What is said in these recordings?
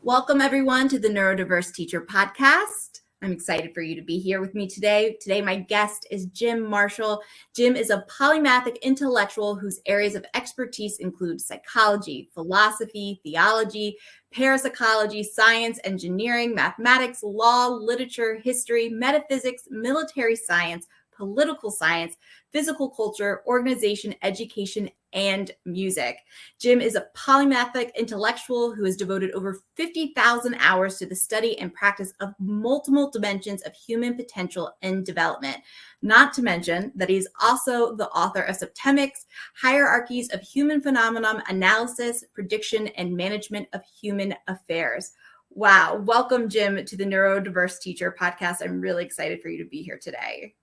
Welcome, everyone, to the Neurodiverse Teacher Podcast. I'm excited for you to be here with me today. Today, my guest is Jim Marshall. Jim is a polymathic intellectual whose areas of expertise include psychology, philosophy, theology, parapsychology, science, engineering, mathematics, law, literature, history, metaphysics, military science, political science, physical culture, organization, education, and music. Jim is a polymathic intellectual who has devoted over 50,000 hours to the study and practice of multiple dimensions of human potential and development. Not to mention that he's also the author of Septemics, Hierarchies of Human Phenomenon, Analysis, Prediction, and Management of Human Affairs. Wow. Welcome, Jim, to the Neurodiverse Teacher Podcast. I'm really excited for you to be here today.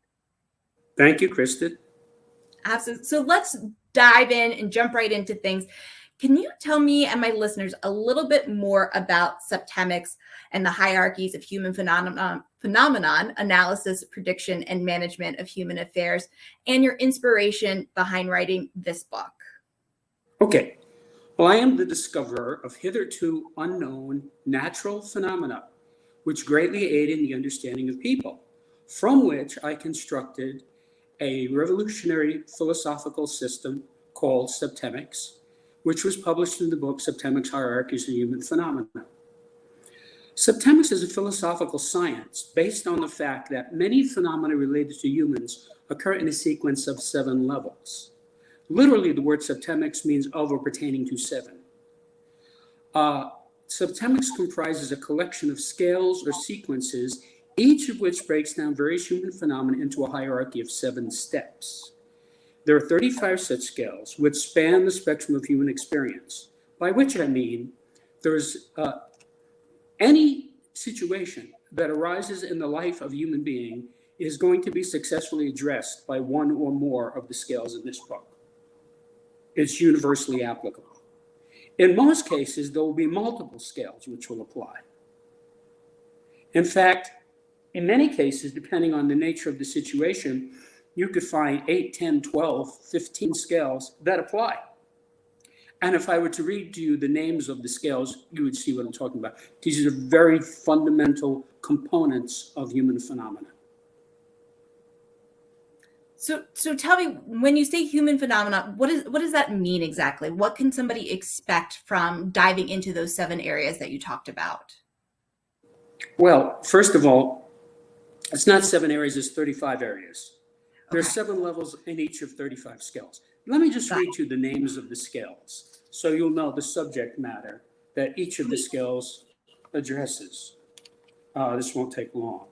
Thank you, Kristen. Absolutely. So let's dive in and jump right into things. Can you tell me and my listeners a little bit more about Septemics and the hierarchies of human phenomenon, analysis, prediction, and management of human affairs, and your inspiration behind writing this book? Okay. Well, I am the discoverer of hitherto unknown natural phenomena, which greatly aid in the understanding of people, from which I constructed a revolutionary philosophical system called Septemics, which was published in the book Septemics, Hierarchies of Human Phenomena. Septemics is a philosophical science based on the fact that many phenomena related to humans occur in a sequence of 7 levels. Literally, the word Septemics means of or pertaining to 7. Septemics comprises a collection of scales or sequences, each of which breaks down various human phenomena into a hierarchy of 7 steps. There are 35 such scales which span the spectrum of human experience, by which I mean there's any situation that arises in the life of a human being is going to be successfully addressed by one or more of the scales in this book. It's universally applicable. In most cases, there will be multiple scales which will apply. In fact, in many cases, depending on the nature of the situation, you could find 8, 10, 12, 15 scales that apply. And if I were to read to you the names of the scales, you would see what I'm talking about. These are very fundamental components of human phenomena. So tell me, when you say human phenomena, what does that mean exactly? What can somebody expect from diving into those 7 areas that you talked about? Well, first of all, it's not 7 areas, it's 35 areas. There are Okay. 7 levels in each of 35 scales. Let me just read you the names of the scales so you'll know the subject matter that each of the scales addresses. This won't take long.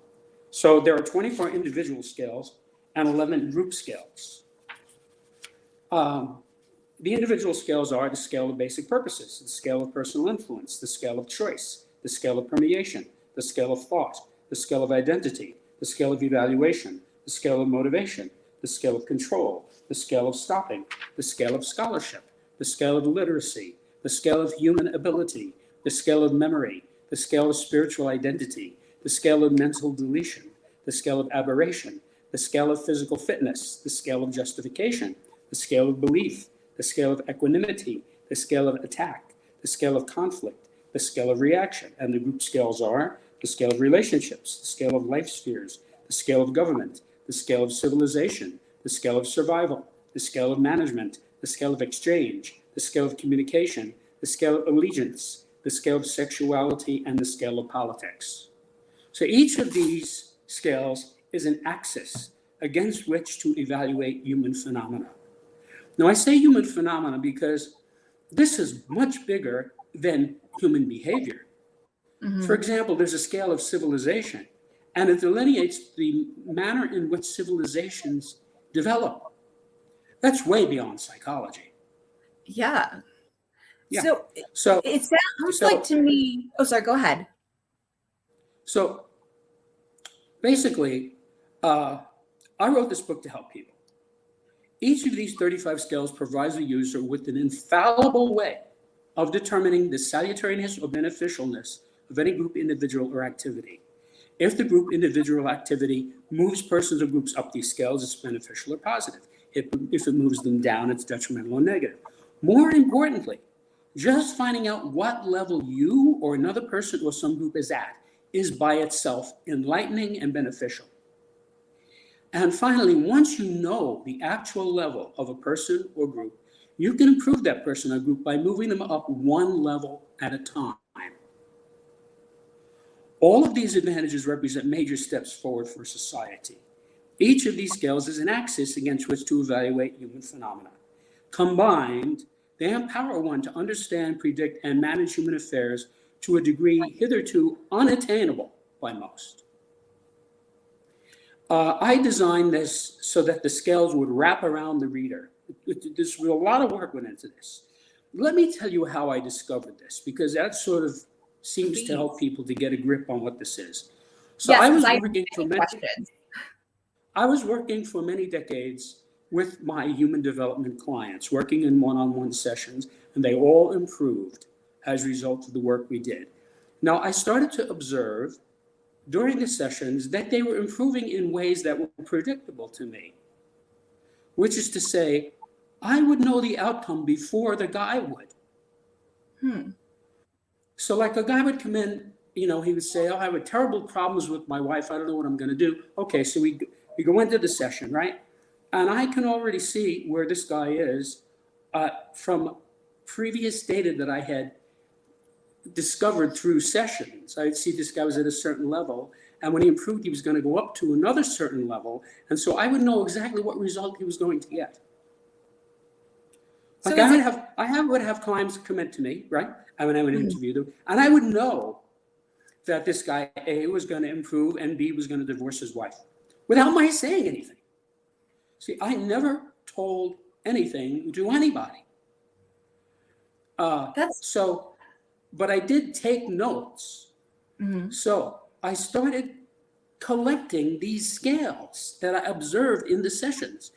So there are 24 individual scales and 11 group scales. The individual scales are the scale of basic purposes, the scale of personal influence, the scale of choice, the scale of permeation, the scale of thought, the scale of identity, the scale of evaluation, the scale of motivation, the scale of control, the scale of stopping, the scale of scholarship, the scale of literacy, the scale of human ability, the scale of memory, the scale of spiritual identity, the scale of mental deletion, the scale of aberration, the scale of physical fitness, the scale of justification, the scale of belief, the scale of equanimity, the scale of attack, the scale of conflict, the scale of reaction. And the group scales are the scale of relationships, the scale of life spheres, the scale of government, the scale of civilization, the scale of survival, the scale of management, the scale of exchange, the scale of communication, the scale of allegiance, the scale of sexuality, and the scale of politics. So each of these scales is an axis against which to evaluate human phenomena. Now, I say human phenomena because this is much bigger than human behavior. Mm-hmm. For example, there's a scale of civilization, and it delineates the manner in which civilizations develop. That's way beyond psychology. Yeah. So it sounds like to me. Oh, sorry, go ahead. So basically, I wrote this book to help people. Each of these 35 scales provides the user with an infallible way of determining the salutariness or beneficialness of any group, individual, or activity. If the group, individual, activity moves persons or groups up these scales, it's beneficial or positive. If it moves them down, it's detrimental or negative. More importantly, Just finding out what level you or another person or some group is at is by itself enlightening and beneficial. And finally, once you know the actual level of a person or group, you can improve that person or group by moving them up one level at a time. All of these advantages represent major steps forward for society. Each of these scales is an axis against which to evaluate human phenomena. Combined, they empower one to understand, predict, and manage human affairs to a degree hitherto unattainable by most. I designed this so that the scales would wrap around the reader. There's a lot of work went into this. Let me tell you how I discovered this, because that sort of seems to help people to get a grip on what this is. So Yes, I was I working for many, I was working for many decades with my human development clients, working in one-on-one sessions, and they all improved as a result of the work we did. Now, I started to observe during the sessions that they were improving in ways that were predictable to me, which is to say, I would know the outcome before the guy would. So like a guy would come in, he would say, oh, I have terrible problems with my wife. I don't know what I'm going to do. Okay, so we go into the session, right? And I can already see where this guy is from previous data that I had discovered through sessions. I'd see this guy was at a certain level, and when he improved, he was going to go up to another certain level. And so I would know exactly what result he was going to get. Like so I would have clients come in to me, right? I would interview them, and I would know that this guy A was going to improve and B was going to divorce his wife without my saying anything. See, I never told anything to anybody. But I did take notes. So I started collecting these scales that I observed in the sessions.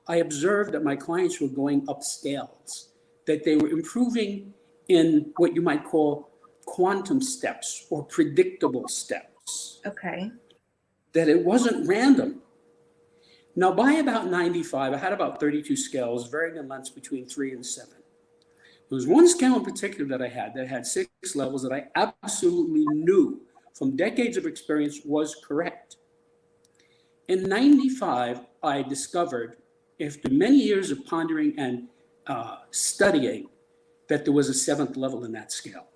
I observed that my clients were going up scales, that they were improving in what you might call quantum steps or predictable steps. Okay. That it wasn't random. Now, by about 95, I had about 32 scales, varying in lengths between 3 and 7. There was one scale in particular that I had 6 levels that I absolutely knew from decades of experience was correct. In 95, I discovered, after many years of pondering and studying, that there was a 7th level in that scale.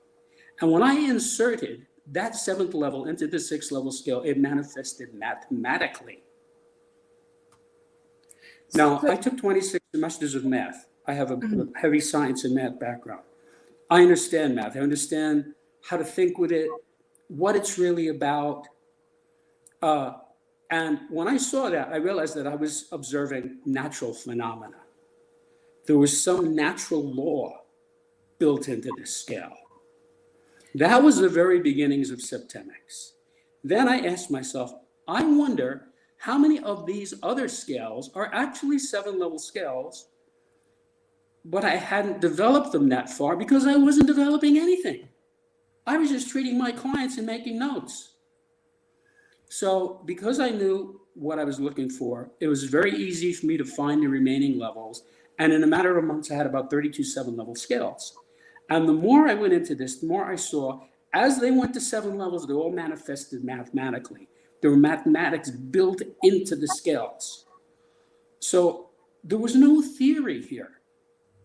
And when I inserted that 7th level into the 6th level scale, it manifested mathematically. Now, I took 26 semesters of math. I have a heavy science and math background. I understand math. I understand how to think with it, what it's really about. And when I saw that, I realized that I was observing natural phenomena. There was some natural law built into this scale. That was the very beginnings of Septemics. Then I asked myself, I wonder how many of these other scales are actually 7-level scales, but I hadn't developed them that far because I wasn't developing anything. I was just treating my clients and making notes. So because I knew what I was looking for, it was very easy for me to find the remaining levels. And in a matter of months, I had about 32 7-level scales. And the more I went into this, the more I saw, as they went to 7 levels, they all manifested mathematically. There were mathematics built into the scales. So there was no theory here.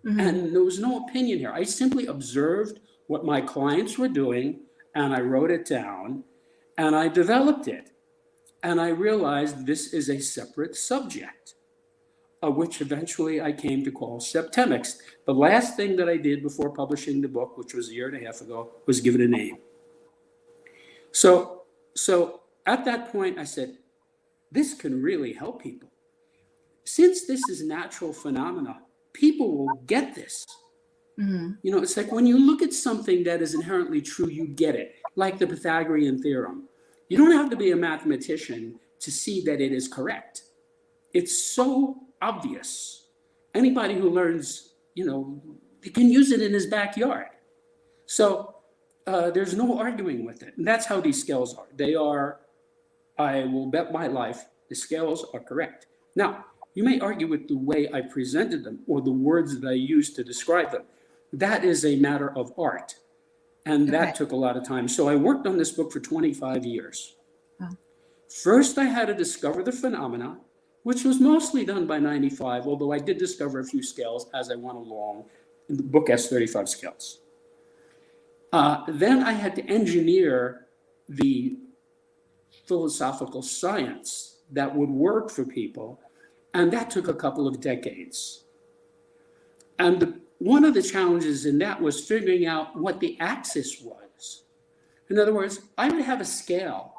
And there was no opinion here. I simply observed what my clients were doing, and I wrote it down, and I developed it. And I realized this is a separate subject, which eventually I came to call Septemics. The last thing that I did before publishing the book, which was a year and a half ago, was give it a name. So at that point, I said, this can really help people. Since this is natural phenomena, people will get this. It's like when you look at something that is inherently true, you get it, like the Pythagorean theorem. You don't have to be a mathematician to see that it is correct. It's so obvious. Anybody who learns, they can use it in his backyard. So there's no arguing with it. And that's how these scales are. They are, I will bet my life, the scales are correct. Now, you may argue with the way I presented them or the words that I used to describe them. that is a matter of art. And that Okay. took a lot of time. So I worked on this book for 25 years. Wow. First, I had to discover the phenomena, which was mostly done by 95, although I did discover a few scales as I went along. The book has 35 scales. Then I had to engineer the philosophical science that would work for people, and that took a couple of decades. And one of the challenges in that was figuring out what the axis was. In other words, I would have a scale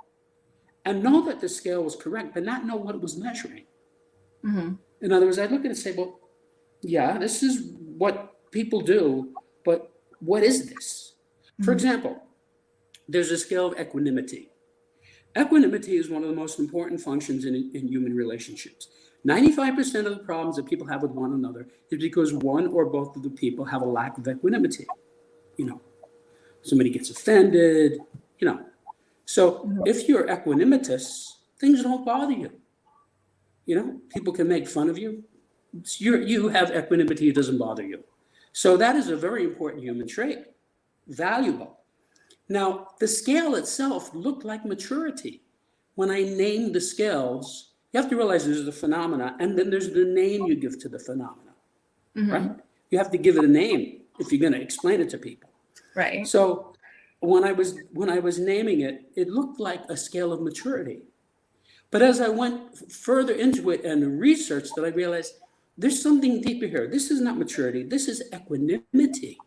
and know that the scale was correct, but not know what it was measuring. Mm-hmm. In other words, I'd look at it and say, well, yeah, this is what people do, but what is this? For example, there's a scale of equanimity. Equanimity is one of the most important functions in human relationships. 95% of the problems that people have with one another is because one or both of the people have a lack of equanimity. Somebody gets offended, So if you're equanimitous, things don't bother you. People can make fun of you. You have equanimity, it doesn't bother you. So that is a very important human trait, valuable. Now, the scale itself looked like maturity. When I named the scales, you have to realize there's the phenomena, and then there's the name you give to the phenomena, right? You have to give it a name if you're going to explain it to people. Right. So when I was naming it, it looked like a scale of maturity. But as I went further into it and researched it, I realized there's something deeper here. This is not maturity. This is equanimity,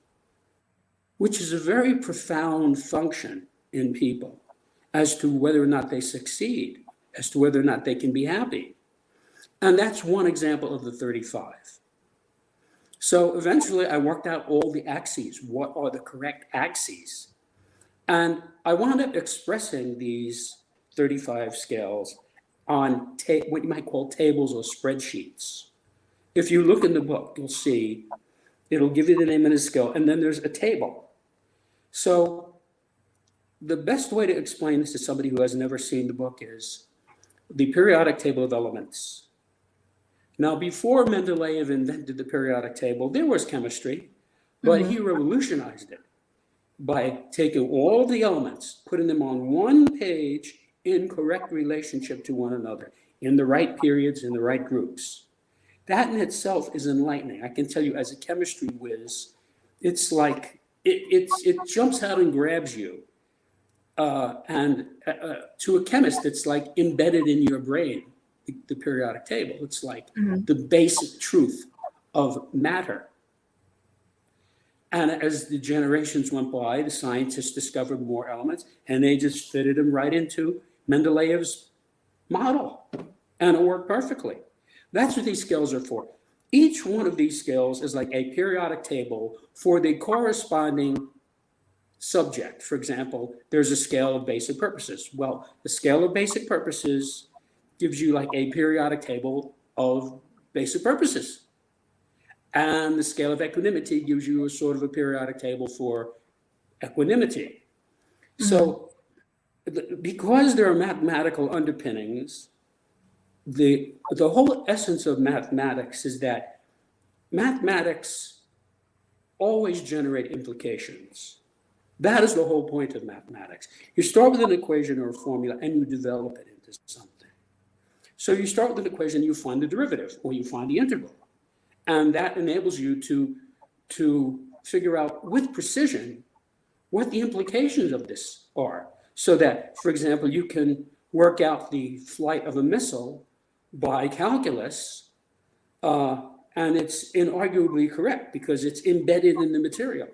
which is a very profound function in people as to whether or not they succeed, as to whether or not they can be happy. And that's one example of the 35. So eventually I worked out all the axes. What are the correct axes? And I wound up expressing these 35 scales on what you might call tables or spreadsheets. If you look in the book, you'll see it'll give you the name of the scale, and then there's a table. So the best way to explain this to somebody who has never seen the book is the periodic table of elements. Now, before Mendeleev invented the periodic table, there was chemistry, but he revolutionized it by taking all the elements, putting them on one page in correct relationship to one another, in the right periods, in the right groups. That in itself is enlightening. I can tell you, as a chemistry whiz, it's like it jumps out and grabs you. And to a chemist, it's like embedded in your brain, the periodic table. It's like the basic truth of matter. And as the generations went by, the scientists discovered more elements, and they just fitted them right into Mendeleev's model, and it worked perfectly. That's what these scales are for. Each one of these scales is like a periodic table for the corresponding subject. For example, there's a scale of basic purposes. Well, the scale of basic purposes gives you like a periodic table of basic purposes. And the scale of equanimity gives you a sort of a periodic table for equanimity. So because there are mathematical underpinnings, the whole essence of mathematics is that mathematics always generate implications. That is the whole point of mathematics. You start with an equation or a formula and you develop it into something. So you start with an equation, you find the derivative or you find the integral. And that enables you to figure out with precision what the implications of this are. So that, for example, you can work out the flight of a missile by calculus, and it's inarguably correct because it's embedded in the material,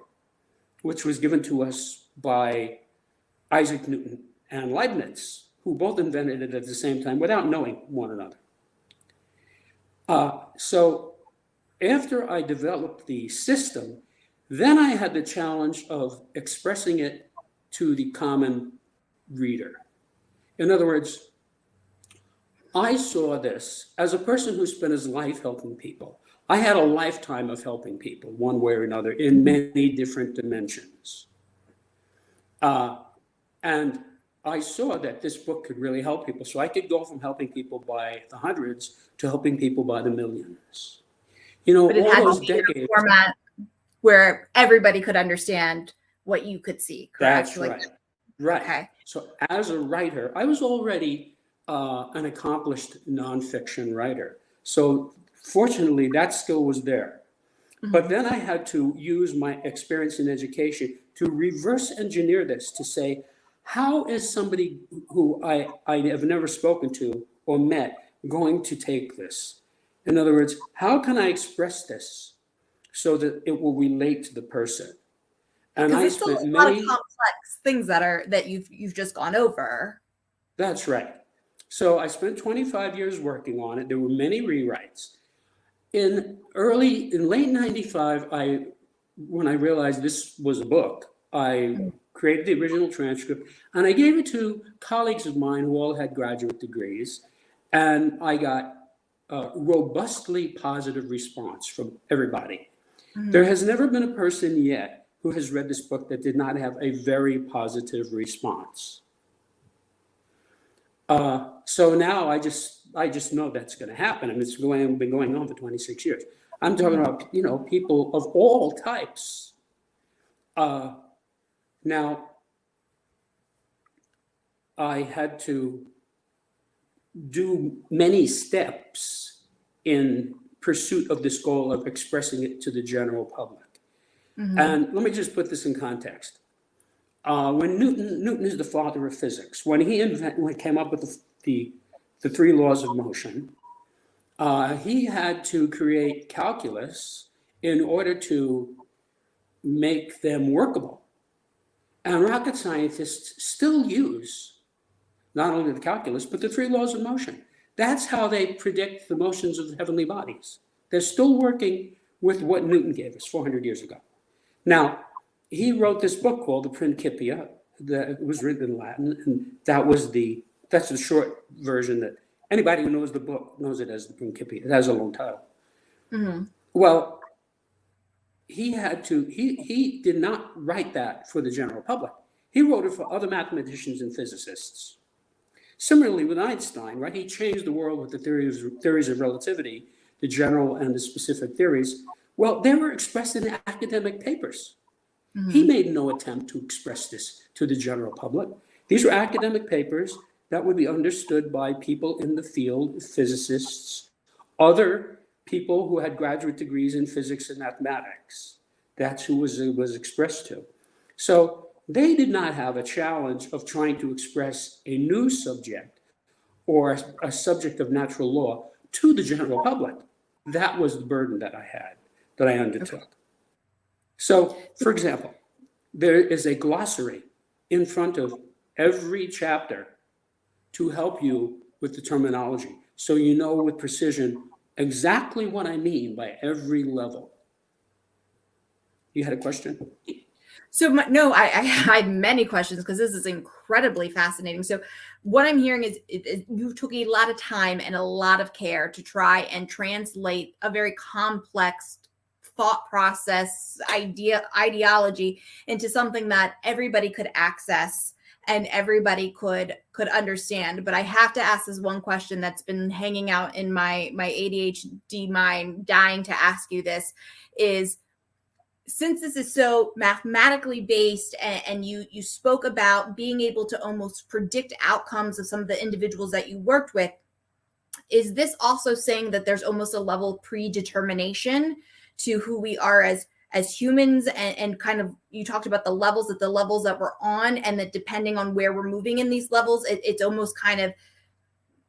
which was given to us by Isaac Newton and Leibniz, who both invented it at the same time without knowing one another. So after I developed the system, then I had the challenge of expressing it to the common reader. In other words, I saw this as a person who spent his life helping people. I had a lifetime of helping people one way or another in many different dimensions. And I saw that this book could really help people. So I could go from helping people by the hundreds to helping people by the millions. But it all had those to be in a decades. format where everybody could understand what you could see, correct? That's right. Right. Okay. So as a writer, I was already an accomplished nonfiction writer. So fortunately, that skill was there. But then I had to use my experience in education to reverse engineer this to say, how is somebody who I have never spoken to or met going to take this? In other words, how can I express this so that it will relate to the person? And Because I it's still spent a lot of many, complex things that you've just gone over. that's right. So I spent 25 years working on it. There were many rewrites. In late 95, when I realized this was a book, I created the original transcript and I gave it to colleagues of mine who all had graduate degrees. And I got a robustly positive response from everybody. There has never been a person yet who has read this book that did not have a very positive response. So now I just know that's going to happen. I mean, it's been going on for 26 years. I'm talking about, people of all types. Now, I had to do many steps in pursuit of this goal of expressing it to the general public. And let me just put this in context. When Newton is the father of physics. When he came up with the three laws of motion, he had to create calculus in order to make them workable. And rocket scientists still use not only the calculus, but the three laws of motion. That's how they predict the motions of the heavenly bodies. They're still working with what Newton gave us 400 years ago. Now, he wrote this book called the Principia that was written in Latin, and that's the short version that anybody who knows the book knows it as the Principia. It has a long title. Well, he did not write that for the general public. He wrote it for other mathematicians and physicists. Similarly with Einstein, right? He changed the world with the theories of relativity, the general and the specific theories. Well, they were expressed in academic papers. He made no attempt to express this to the general public. These were academic papers that would be understood by people in the field, physicists, other people who had graduate degrees in physics and mathematics. That's who was expressed to. So they did not have a challenge of trying to express a new subject or a subject of natural law to the general public. That was the burden that I undertook. Okay. So, for example, there is a glossary in front of every chapter to help you with the terminology, so you know with precision exactly what I mean by every level. You had a question? So no, I had many questions because this is incredibly fascinating. So what I'm hearing is you took a lot of time and a lot of care to try and translate a very complex thought process, ideology into something that everybody could access and everybody could understand. But I have to ask this one question that's been hanging out in my ADHD mind, dying to ask you this, is since this is so mathematically based and you spoke about being able to almost predict outcomes of some of the individuals that you worked with, is this also saying that there's almost a level of predetermination to who we are as humans, and kind of, you talked about the levels that we're on, and that depending on where we're moving in these levels, it's almost kind of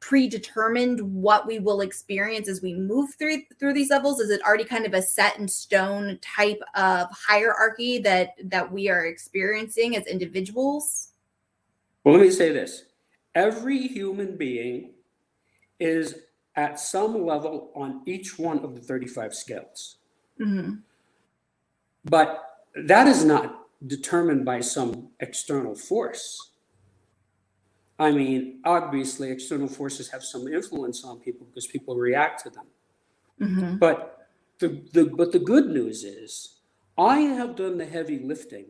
predetermined what we will experience as we move through these levels? Is it already kind of a set in stone type of hierarchy that we are experiencing as individuals? Well, let me say this. Every human being is at some level on each one of the 35 scales. But that is not determined by some external force. I mean, obviously, external forces have some influence on people because people react to them. But the good news is, I have done the heavy lifting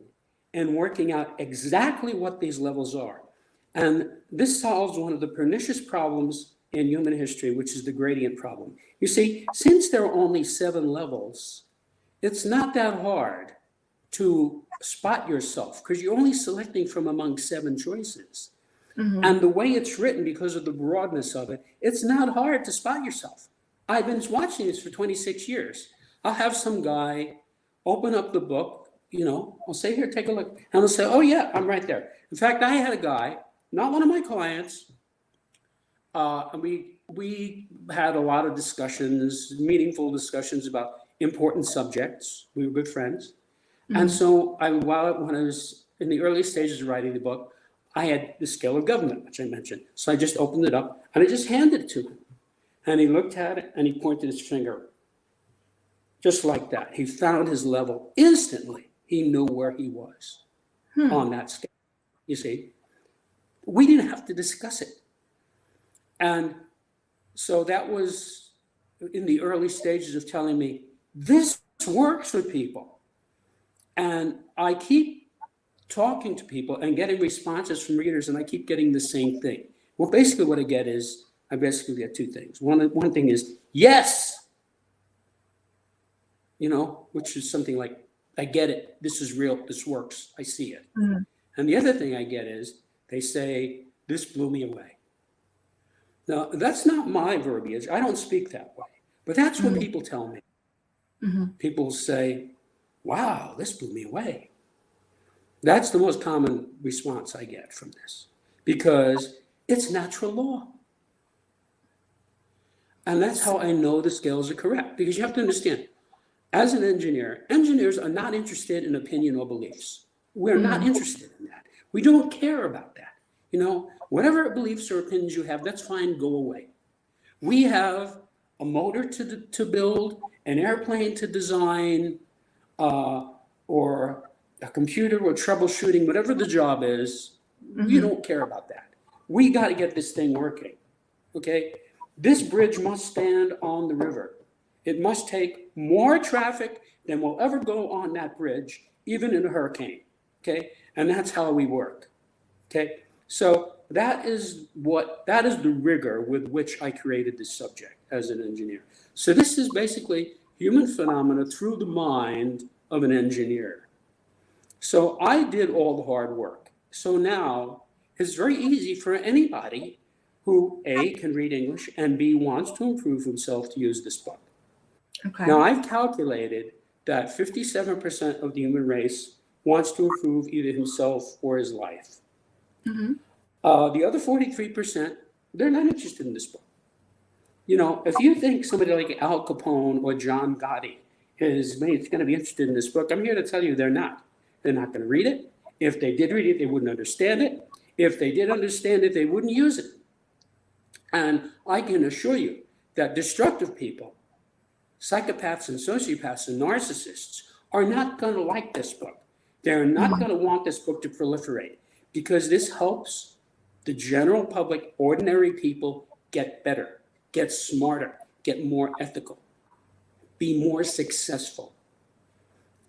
and working out exactly what these levels are. And this solves one of the pernicious problems in human history, which is the gradient problem. You see, since there are only 7 levels, it's not that hard to spot yourself because you're only selecting from among 7 choices. Mm-hmm. And the way it's written, because of the broadness of it, it's not hard to spot yourself. I've been watching this for 26 years. I'll have some guy open up the book, I'll say, here, take a look. And I'll say, oh yeah, I'm right there. In fact, I had a guy, not one of my clients, and we had a lot of discussions, meaningful discussions about important subjects. We were good friends. Mm-hmm. And so when I was in the early stages of writing the book, I had the scale of government, which I mentioned. So I just opened it up and I just handed it to him. And he looked at it and he pointed his finger, just like that. He found his level instantly. He knew where he was on that scale. You see, we didn't have to discuss it. And so that was in the early stages of telling me, this works with people. And I keep talking to people and getting responses from readers, and I keep getting the same thing. Well, basically what I get is, I basically get 2 things. One thing is, yes, which is something like, I get it, this is real, this works, I see it. Mm-hmm. And the other thing I get is, they say, this blew me away. Now, that's not my verbiage, I don't speak that way, but that's what people tell me. Mm-hmm. People say, wow, this blew me away. That's the most common response I get from this, because it's natural law. And that's how I know the scales are correct, because you have to understand, as an engineer, engineers are not interested in opinion or beliefs. We're not interested in that. We don't care about that. Whatever beliefs or opinions you have, that's fine, go away. We have a motor to build, an airplane to design, or a computer or troubleshooting, whatever the job is, we don't care about that. We got to get this thing working, okay? This bridge must stand on the river. It must take more traffic than will ever go on that bridge, even in a hurricane, okay? And that's how we work, okay? So that is the rigor with which I created this subject as an engineer. So this is basically human phenomena through the mind of an engineer. So I did all the hard work. So now it's very easy for anybody who A, can read English, and B, wants to improve himself to use this book. Okay. Now I've calculated that 57% of the human race wants to improve either himself or his life. Mm-hmm. The other 43%, they're not interested in this book. If you think somebody like Al Capone or John Gotti is going to be interested in this book, I'm here to tell you they're not. They're not going to read it. If they did read it, they wouldn't understand it. If they did understand it, they wouldn't use it. And I can assure you that destructive people, psychopaths and sociopaths and narcissists, are not going to like this book. They're not going to want this book to proliferate, because this helps the general public, ordinary people, get better, get smarter, get more ethical, be more successful.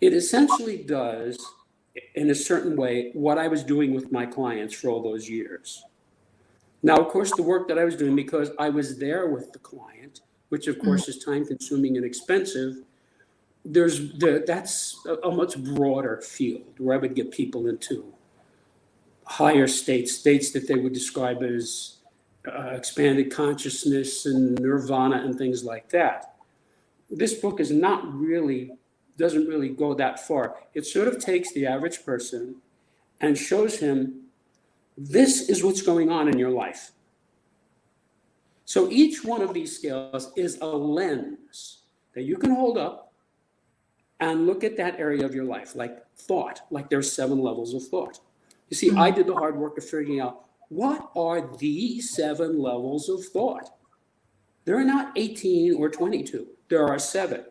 It essentially does, in a certain way, what I was doing with my clients for all those years. Now, of course, the work that I was doing, because I was there with the client, which of course is time consuming and expensive, that's a much broader field where I would get people into higher states that they would describe as expanded consciousness and nirvana and things like that. This book doesn't really go that far. It sort of takes the average person and shows him, this is what's going on in your life. So each one of these scales is a lens that you can hold up and look at that area of your life, like thought, like there's 7 levels of thought. You see, I did the hard work of figuring out, what are the 7 levels of thought? There are not 18 or 22. There are 7.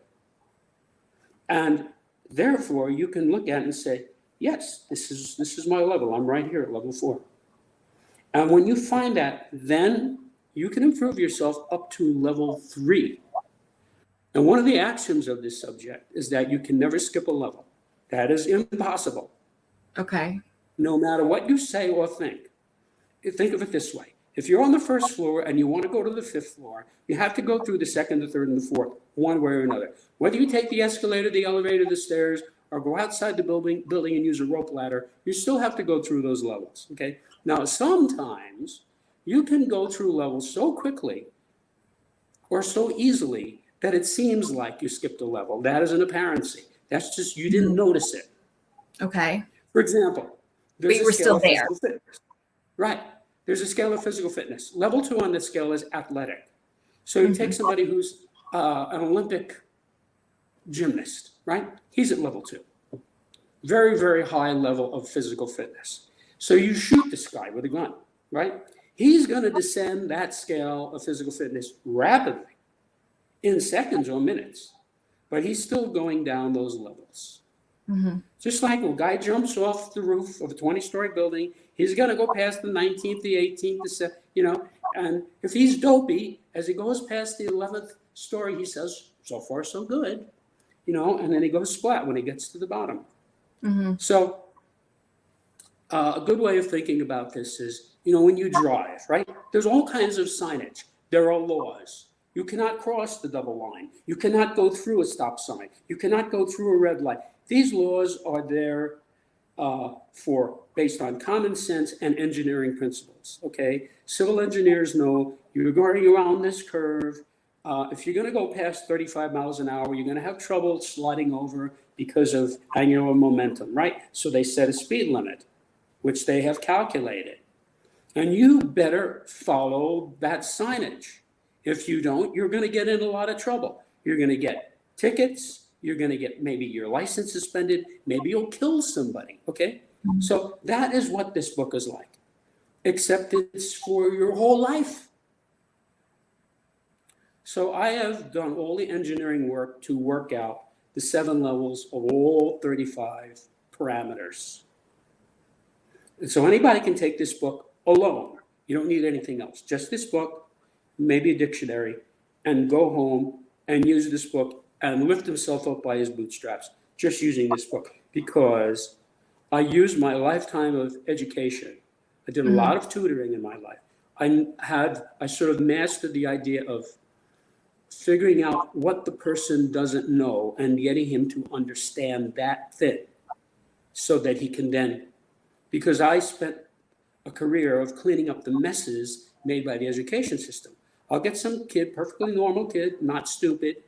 And therefore, you can look at it and say, yes, this is my level. I'm right here at level 4. And when you find that, then you can improve yourself up to level 3. And one of the axioms of this subject is that you can never skip a level. That is impossible. Okay. No matter what you say or think. Think of it this way. If you're on the first floor and you want to go to the fifth floor, you have to go through the second, the third, and the fourth, one way or another. Whether you take the escalator, the elevator, the stairs, or go outside the building and use a rope ladder, you still have to go through those levels, okay? Now, sometimes you can go through levels so quickly or so easily that it seems like you skipped a level. That is an apparency. That's just, you didn't notice it. Okay. For example, there's But you were still there. physical fitness. Right. There's a scale of physical fitness. Level 2 on the scale is athletic. So you take somebody who's an Olympic gymnast, right? He's at level 2. Very, very high level of physical fitness. So you shoot this guy with a gun, right? He's going to descend that scale of physical fitness rapidly in seconds or minutes, but he's still going down those levels. Just like a guy jumps off the roof of a 20-story building, he's going to go past the 19th, the 18th, and if he's dopey, as he goes past the 11th story, he says, so far so good, and then he goes splat when he gets to the bottom. So a good way of thinking about this is, when you drive, right, there's all kinds of signage. There are laws. You cannot cross the double line. You cannot go through a stop sign. You cannot go through a red light. These laws are there based on common sense and engineering principles, okay? Civil engineers know you're going around this curve. If you're going to go past 35 miles an hour, you're going to have trouble sliding over because of angular momentum, right? So they set a speed limit, which they have calculated. And you better follow that signage. If you don't, you're going to get in a lot of trouble. You're going to get tickets. You're going to get maybe your license suspended. Maybe you'll kill somebody, okay? So that is what this book is like, except it's for your whole life. So I have done all the engineering work to work out the 7 levels of all 35 parameters. And so anybody can take this book alone. You don't need anything else. Just this book, maybe a dictionary, and go home and use this book and lift himself up by his bootstraps, just using this book, because I used my lifetime of education. I did a lot of tutoring in my life. I sort of mastered the idea of figuring out what the person doesn't know and getting him to understand that thing so that he can then, because I spent a career of cleaning up the messes made by the education system. I'll get some kid, perfectly normal kid, not stupid,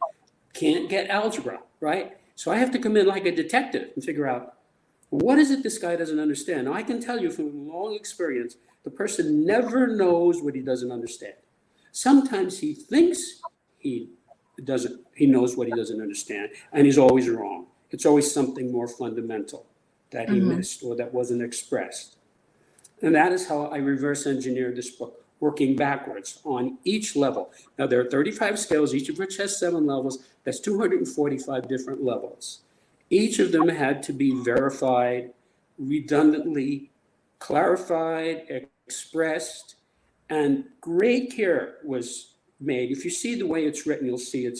can't get algebra, right? So I have to come in like a detective and figure out, what is it this guy doesn't understand? Now, I can tell you from long experience, the person never knows what he doesn't understand. Sometimes he thinks he knows what he doesn't understand, and he's always wrong. It's always something more fundamental that he missed or that wasn't expressed. And that is how I reverse engineered this book, working backwards on each level. Now, there are 35 scales, each of which has 7 levels. That's 245 different levels. Each of them had to be verified, redundantly clarified, expressed, and great care was made. If you see the way it's written, you'll see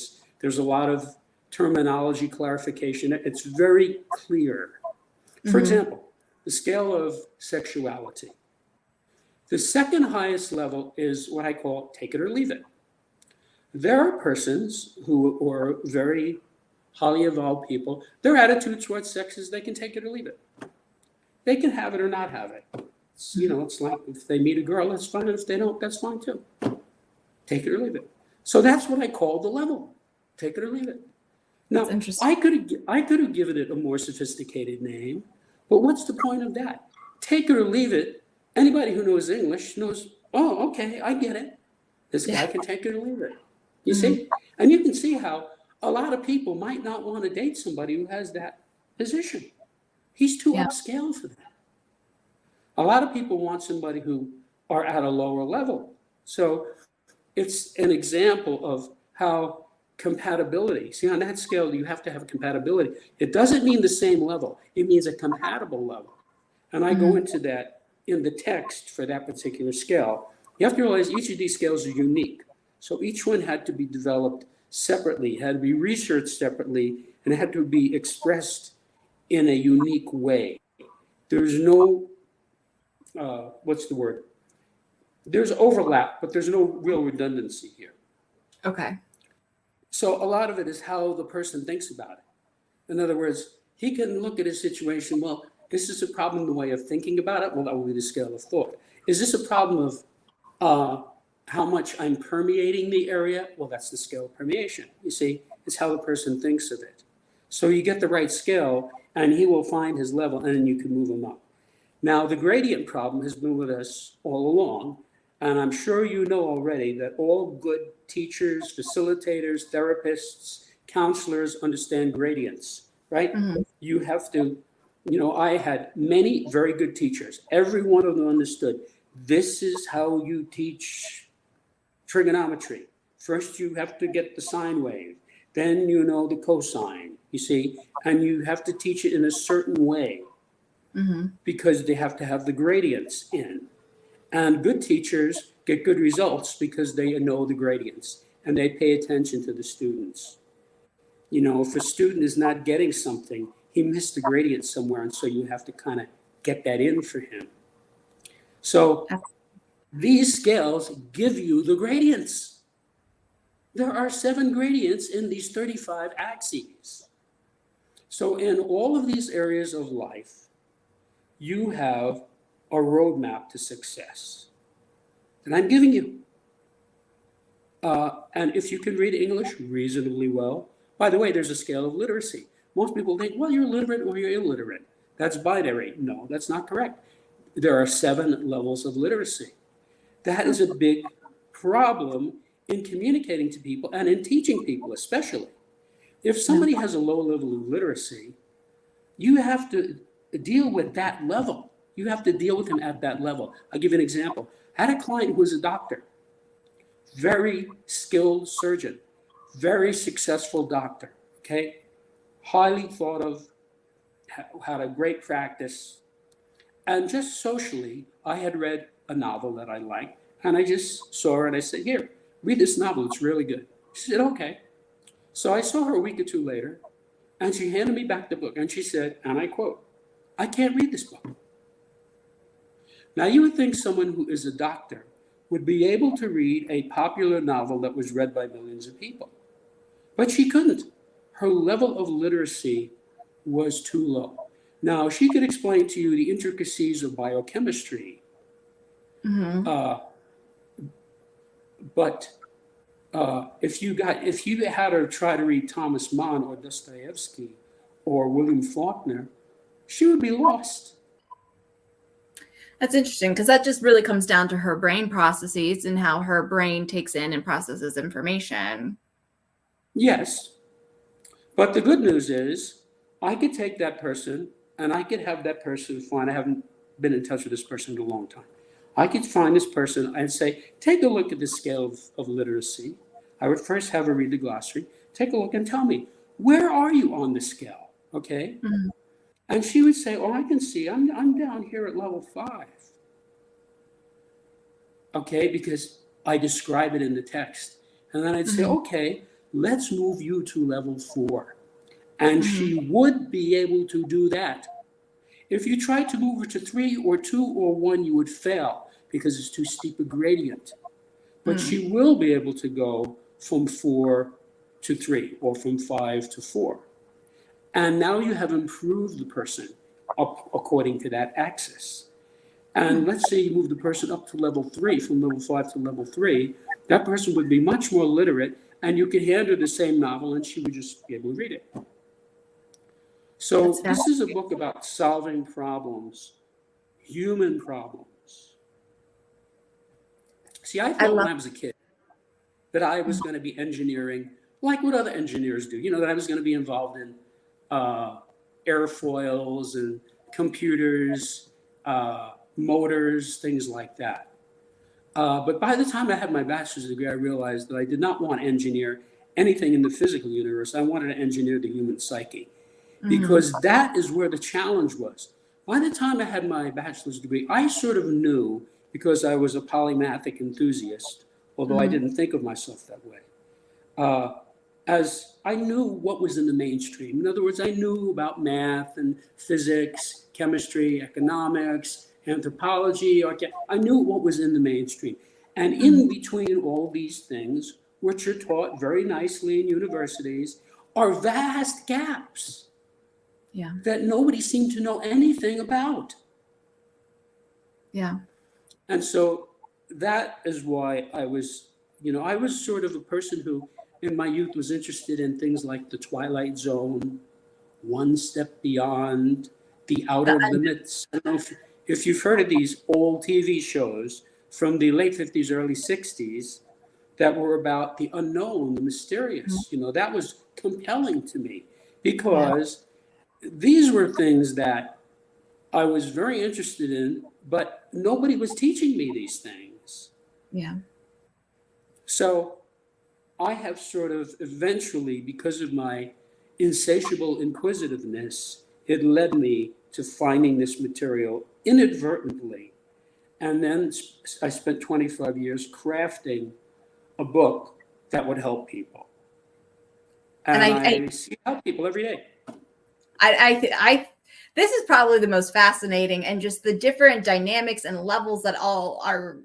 there's a lot of terminology clarification. It's very clear. For example, the scale of sexuality. The second highest level is what I call take it or leave it. There are persons who are very highly evolved people. Their attitude towards sex is they can take it or leave it. They can have it or not have it. It's like if they meet a girl, that's fine. If they don't, that's fine too. Take it or leave it. So that's what I call the level. Take it or leave it. Now, I could have given it a more sophisticated name, but what's the point of that? Take it or leave it. Anybody who knows English knows, oh, okay, I get it. This guy can take it or leave it. You see? And you can see how a lot of people might not want to date somebody who has that position. He's too upscale for that. A lot of people want somebody who are at a lower level. So it's an example of how compatibility, see, on that scale, you have to have compatibility. It doesn't mean the same level. It means a compatible level. And I go into that in the text for that particular scale. You have to realize each of these scales are unique. So each one had to be developed separately, had to be researched separately, and it had to be expressed in a unique way. There's no, There's overlap, but there's no real redundancy here. Okay. So a lot of it is how the person thinks about it. In other words, he can look at a situation, well, is this a problem in the way of thinking about it? Well, that will be the scale of thought. Is this a problem of how much I'm permeating the area? Well, that's the scale of permeation. You see, it's how the person thinks of it. So you get the right scale, and he will find his level, and then you can move him up. Now, the gradient problem has been with us all along, and I'm sure you know already that all good teachers, facilitators, therapists, counselors understand gradients, right? Mhm. You have to, I had many very good teachers. Every one of them understood this is how you teach trigonometry. First, you have to get the sine wave, then you know the cosine, you see, and you have to teach it in a certain way because they have to have the gradients in. And good teachers get good results because they know the gradients and they pay attention to the students. If a student is not getting something, he missed the gradient somewhere, and so you have to kind of get that in for him. So these scales give you the gradients. There are 7 gradients in these 35 axes. So in all of these areas of life, you have a roadmap to success that I'm giving you. And if you can read English reasonably well, by the way, there's a scale of literacy. Most people think, well, you're literate or you're illiterate. That's binary. No, that's not correct. There are 7 levels of literacy. That is a big problem in communicating to people and in teaching people, especially. If somebody has a low level of literacy, you have to deal with that level. You have to deal with him at that level. I'll give you an example. I had a client who was a doctor, very skilled surgeon, very successful doctor, okay? Highly thought of, had a great practice. And just socially, I had read a novel that I liked, and I just saw her and I said, here, read this novel, it's really good. She said, okay. So I saw her a week or 2 later, and she handed me back the book, and she said, and I quote, I can't read this book. Now, you would think someone who is a doctor would be able to read a popular novel that was read by millions of people. But she couldn't. Her level of literacy was too low. Now, she could explain to you the intricacies of biochemistry, but if you had her try to read Thomas Mann or Dostoevsky or William Faulkner, she would be lost. That's interesting because that just really comes down to her brain processes and how her brain takes in and processes information. Yes. But the good news is I could take that person and I could have that person find, I haven't been in touch with this person in a long time. I could find this person and say, take a look at the scale of literacy. I would first have her read the glossary, take a look and tell me, where are you on the scale? Okay. And she would say, oh, I can see, I'm down here at level 5. Okay, because I describe it in the text. And then I'd say, okay, let's move you to level 4. And she would be able to do that. If you tried to move her to 3 or 2 or 1, you would fail because it's too steep a gradient. But she will be able to go from 4 to 3 or from 5 to 4. And now you have improved the person up according to that axis. And let's say you move the person up to level 3, from level 5 to level 3, that person would be much more literate, and you could hand her the same novel and she would just be able to read it. So this is a book about solving problems, human problems. See, I thought when I was a kid that I was going to be engineering like what other engineers do, that I was going to be involved in airfoils and computers, motors, things like that. But by the time I had my bachelor's degree, I realized that I did not want to engineer anything in the physical universe. I wanted to engineer the human psyche, because that is where the challenge was. By the time I had my bachelor's degree, I sort of knew, because I was a polymathic enthusiast, although I didn't think of myself that way, as I knew what was in the mainstream. In other words, I knew about math and physics, chemistry, economics, anthropology, I knew what was in the mainstream. And in between all these things, which are taught very nicely in universities, are vast gaps Yeah. that nobody seemed to know anything about. Yeah. And so that is why I was sort of a person who in my youth was interested in things like the Twilight Zone, One Step Beyond, The Outer Limits. I don't know if you've heard of these old TV shows from the late 50s, early 60s that were about the unknown, the mysterious. That was compelling to me because these were things that I was very interested in, but nobody was teaching me these things. Yeah. So I have sort of eventually, because of my insatiable inquisitiveness, it led me to finding this material inadvertently. And then I spent 25 years crafting a book that would help people. And And I I see help people every day. this is probably the most fascinating, and just the different dynamics and levels that all are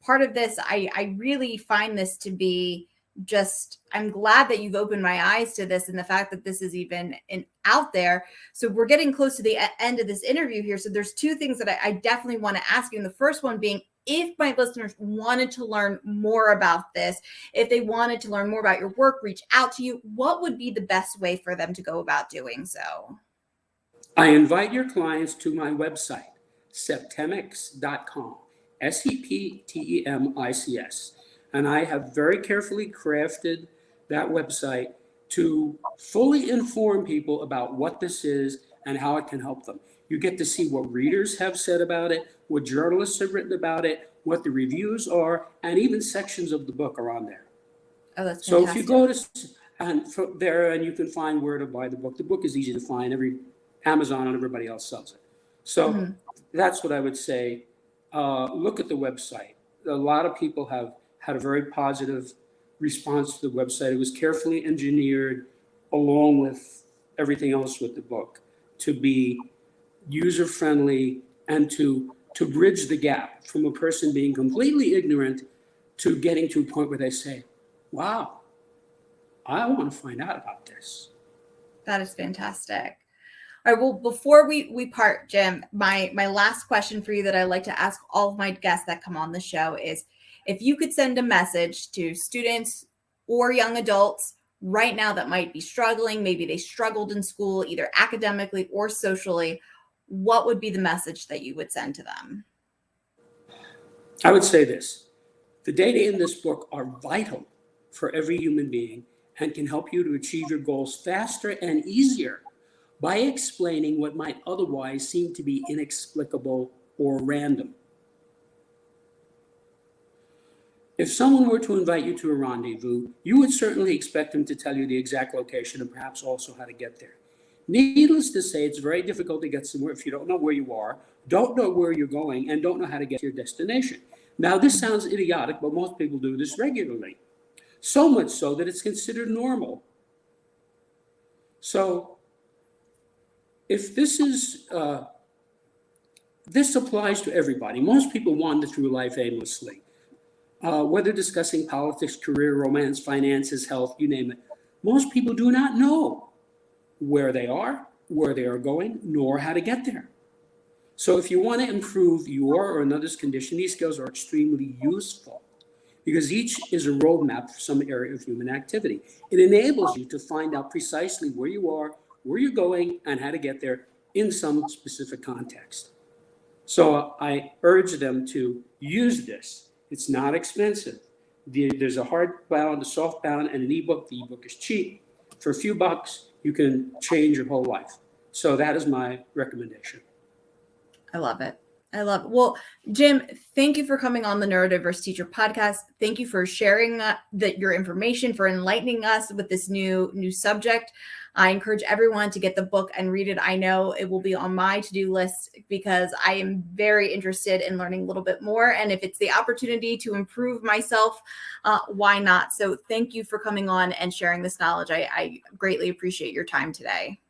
part of this. I really find this to be just, I'm glad that you've opened my eyes to this and the fact that this is even out there. So we're getting close to the end of this interview here. So there's two things that I definitely want to ask you. And the first one being, if my listeners wanted to learn more about this, if they wanted to learn more about your work, reach out to you, what would be the best way for them to go about doing so? I invite your clients to my website, septemics.com, Septemics. And I have very carefully crafted that website to fully inform people about what this is and how it can help them. You get to see what readers have said about it, what journalists have written about it, what the reviews are, and even sections of the book are on there. Oh, that's So fantastic. if you go to from there and you can find where to buy the book is easy to find. Every Amazon and everybody else sells it. So that's what I would say. Look at the website. A lot of people have had a very positive response to the website. It was carefully engineered along with everything else with the book to be user-friendly and to bridge the gap from a person being completely ignorant to getting to a point where they say, wow, I want to find out about this. That is fantastic. All right. Well, before we part, Jim, my last question for you that I like to ask all of my guests that come on the show is, if you could send a message to students or young adults right now that might be struggling, maybe they struggled in school, either academically or socially, what would be the message that you would send to them? I would say this: the data in this book are vital for every human being and can help you to achieve your goals faster and easier by explaining what might otherwise seem to be inexplicable or random. If someone were to invite you to a rendezvous, you would certainly expect them to tell you the exact location and perhaps also how to get there. Needless to say, it's very difficult to get somewhere if you don't know where you are, don't know where you're going, and don't know how to get to your destination. Now, this sounds idiotic, but most people do this regularly. So much so that it's considered normal. So, if this applies to everybody. Most people wander through life aimlessly. Whether discussing politics, career, romance, finances, health, you name it. Most people do not know where they are going, nor how to get there. So if you want to improve your or another's condition, these skills are extremely useful because each is a roadmap for some area of human activity. It enables you to find out precisely where you are, where you're going, and how to get there in some specific context. So I urge them to use this. It's not expensive. There's a hardbound, a softbound, and an ebook. The ebook is cheap. For a few bucks, you can change your whole life. So that is my recommendation. I love it. I love it. Well, Jim, thank you for coming on the Neurodiverse Teacher podcast. Thank you for sharing your information, for enlightening us with this new subject. I encourage everyone to get the book and read it. I know it will be on my to-do list because I am very interested in learning a little bit more. And if it's the opportunity to improve myself, why not? So thank you for coming on and sharing this knowledge. I greatly appreciate your time today.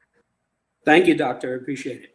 Thank you, Doctor. I appreciate it.